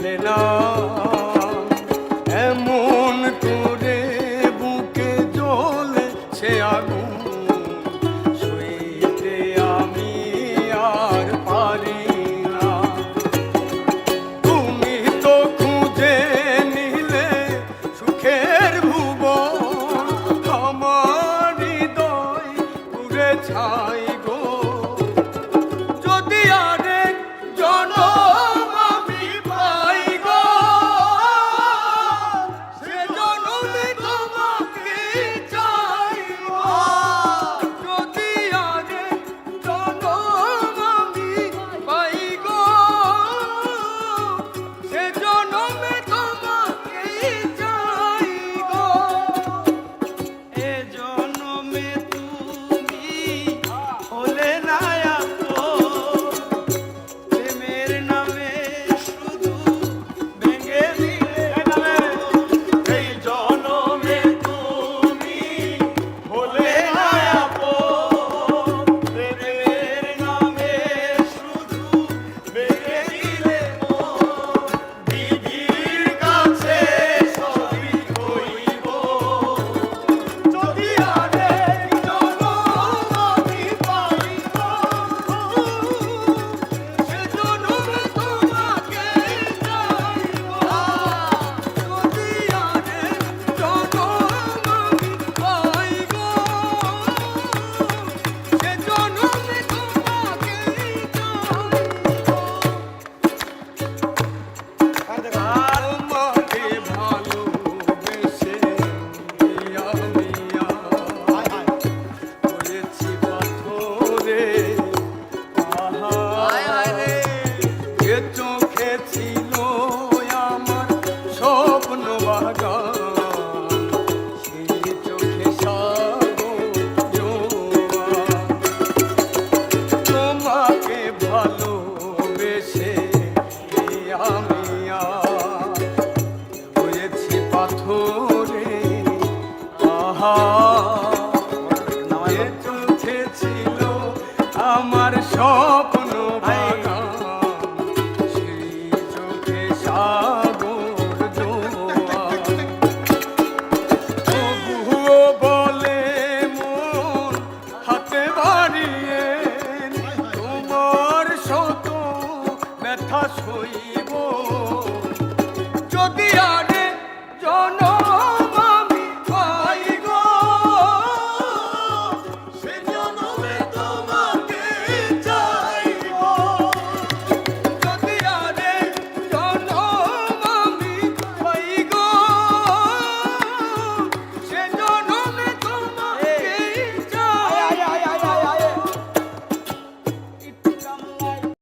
মেলে না এমন করে বুকে জ্বলছে আগুন সইতে আমি আর পারি না। তুমি তো খুঁজে নিলে সুখের ভুবন আমার হৃদয় পুড়ে ছাই গো। যদি আরেক জনম আমি পাই গো সে জনমে তোমাকে চাইব। যদি আরেক জনম আমি পাই গো সে জনমে তোমাকে চাইব। এ জনমে তুমি হলে না প্রেমের নামে শুধু ভেঙে দিলে। এই জনমে তুমি হলে না প্রেমের নামে শুধু ভেঙে দিলে। বিধির কাছে সবই হইব। যদি আরেক জনম আমি পাই গো সে জনমে তোমাকে চাইব। যদি আরেক জনম আমি পাই গো সে জনমে তোমাকে চাইব। তোমাকে ভালোবেসে আমি করেছি পাথরে আহারে। এ চোখে ছিল আমার স্বপ্ন বাগান সেই চোখে সাগর জোয়ার। তোমাকে ভালোবেসে আমি হয়েছি পাথরে আহা। এ চোখে ছিল আমার স্বপ্ন বাগান সেই চোখে সাগর জোয়ার। তবুও বলে মন হাতে বাড়িয়ে তোমার শত ব্যথা সইব। যদি আর